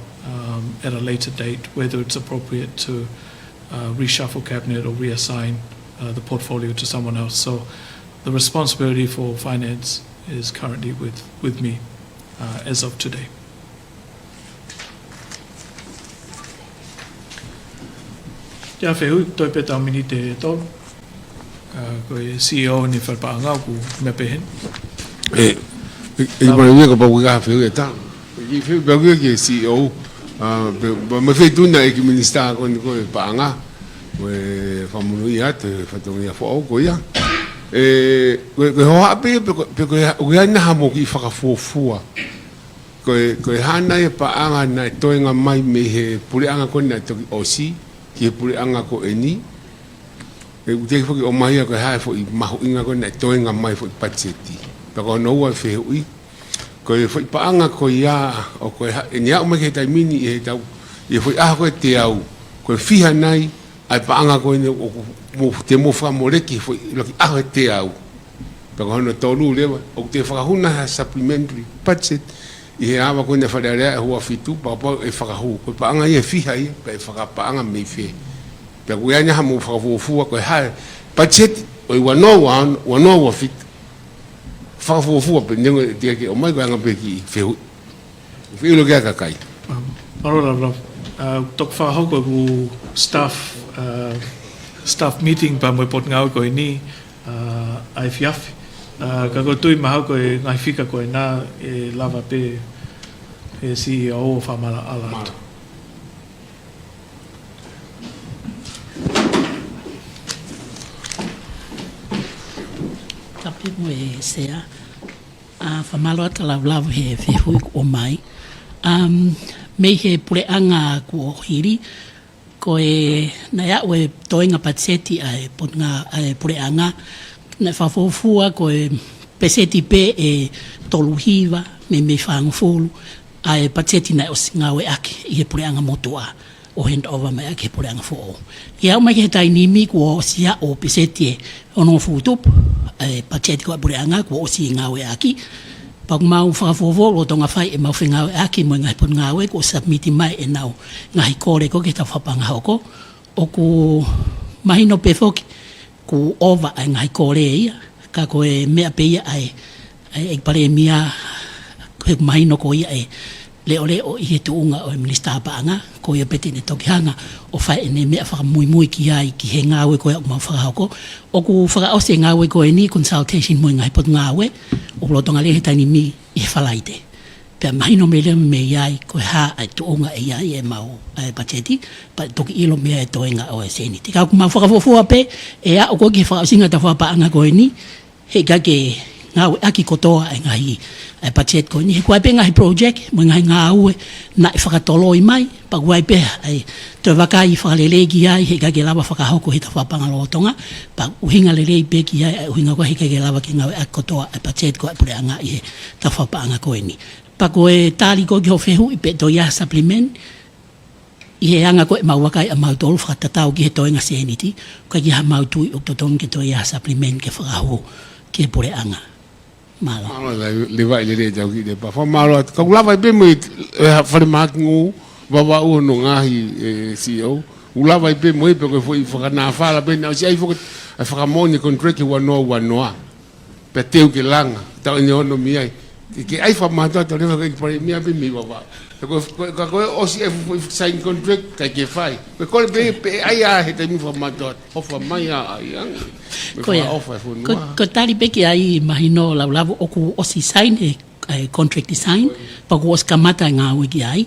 at a later date whether it's appropriate to reshuffle cabinet or reassign the portfolio to someone else. So the responsibility for finance is currently with me as of today. Te awhehui, toi peta mini te tolu. Koe CEO ni whalpaanga ku mea pehen. I mana mea ka pau ka awhehui e tā. I whehui pau ki CEO me feituna e ki minista ko ni ko paanga we famului at fatongia fo ko ya ko ho ape pe ko ya na mo ki fakafofua ko hana e paanga na toinga mai me he puri anga ko na to osi ki puri anga ko eni e te fo ki o mai ko ha fo i mahu inga ko na toinga mai fo patseti pe ko no wa fe ui ko foi paanga ko ia o ko nia o me ke tai mini e tau e foi ko te au ko fiha nai ai paanga ko ne mo te mo fa mo le ki foi lo ki te au pe ko no tolu le o te fa huna supplementary budget e ava ko ne fa le ho fitu pa e fa hu ko paanga e fiha ia pe fa paanga me fe pe ko ia nya mo fa fu ko ha budget o wa fit Fakafanua pe nengo te ke o mai ko anga pe ki feu lo ke ka kai Paula tok whahoko ku staff meeting pa mo pot ngau ko ni ai fiaf ka ko tui ma ko ngai fika ko na e lava pe e CEO famala ala tapi mo e sea famalo tala lava he hui o mai me he pureanga ku hiri ko e na ya we toinga patseti ai potnga ai pureanga na fafofua ko e peseti pe e toluhiva me fangfulu ai patseti na o singawe ake i he pureanga motua o hand over mai ake pureanga fo ia mai he tainimi ko sia o peseti ono futup ai patseti ko pureanga ko o singawe aki pag mau whakafofo o tonga whai e mau whingawe aki mo ngai pun ngawe ko submiti mai e nau ngai kore ko ki ta whapanga hoko o ku mahino pe foki ku ova ai ngai kore ia ka ko e mea pe ia ai Eiki Palemia ko e mahino ko ia e leo o i he tuunga o e minista paanga ko ia peti ne toki hanga o whai e ne mea whakamuimui ki ai ki he ngawe ko ia o mau whakahoko o ku whakaose ngawe ko e ni consultation mo ngai pot ngawe o lotonga le tani mi i whalaite pe mahino me le me iai ko ha ai tuunga e iai e mau ai pacheti pa toki ilo me e toenga o e seniti ka ku mau whakafofua pe e a o ko ki whakaosinga ta whapaanga ko e ni he ka ke ngau aki kotoa e ngai ai pachet ko ni ko pe ngai project mo ngai ngau na whakatoloi mai pa guai pe ai te wakai whakalele ki ai he ka ke lava whakahoko he ta whapanga lotonga pa uhinga lele pe ki ai uhinga ko he ka ke lava ki ngau aki kotoa ai pachet ko ai pureanga i he ta whapanga ko ni pa ko e tali ko ki ho fehu i pe to ia supplement i he anga ko e mauakai a mautolu whakatatau ki he toenga seniti ko ki ha mautui o totong ki to ia supplement ke whakahu ki he pureanga malo le vai le jau ki le pa fa malo ka lava be mo fa le mak ngu wa o no ngahi CEO ulava be mo pe ko foi fa na fa la be na si ai fo fa moni contract wa no pe teu ke langa ta ni ono mi ai que ai fa ma to le que por mi be mi wa ko o si sign contract ka ke fai ko be ai a he te mi fa ma to o fa mai ai ko tali pe ki ai mahino la o ku o si sign e contract design pa ko skamata nga wi ki ai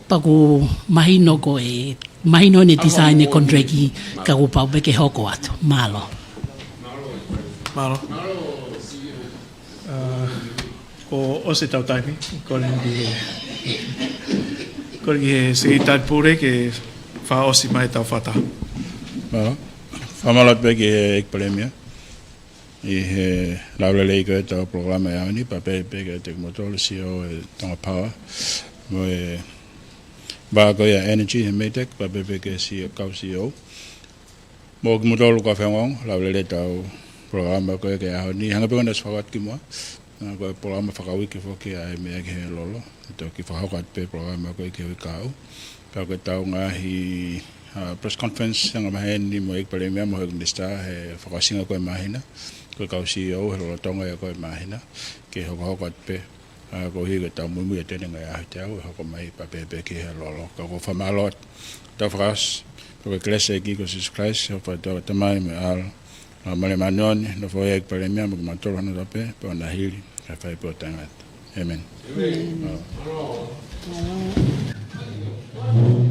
pa ko mahino ko e mahino ne design e contract ki ka ko pa be ke hoko ato malo o se tau taimi ko ni se tai pure ke fa o si mai tau fata Famalat pe ke Eiki Palemia i he laule leiko e tau programa e auni pa pe ke te motolo CEO e Tongatapu mo e ba ko ia energy he metek pa pe ke CEO mo ke motolo ka Faiongoongo laule le tau programa ko ke auni hanga pe ndas fawat ki mo ko programa whakawiki foki ai mea ke lolo to ki whahakat pe programa ko ke wikau pa ko tau ngahi press conference yang mahen ni mo Eiki Palemia mo nista he whakasinga ko mahina ko ka CEO he lo Tonga ko mahina ke whahakat pe ko hi ke tau mumu e tene ngai a tau ko mai pa pe ke lolo ko famalot ta fras ko klase ki ko subscribe pa to tamai me al male manon no foi Eiki Palemia mo matoro no pe pa na hili ka fai po tangat amen Thank you.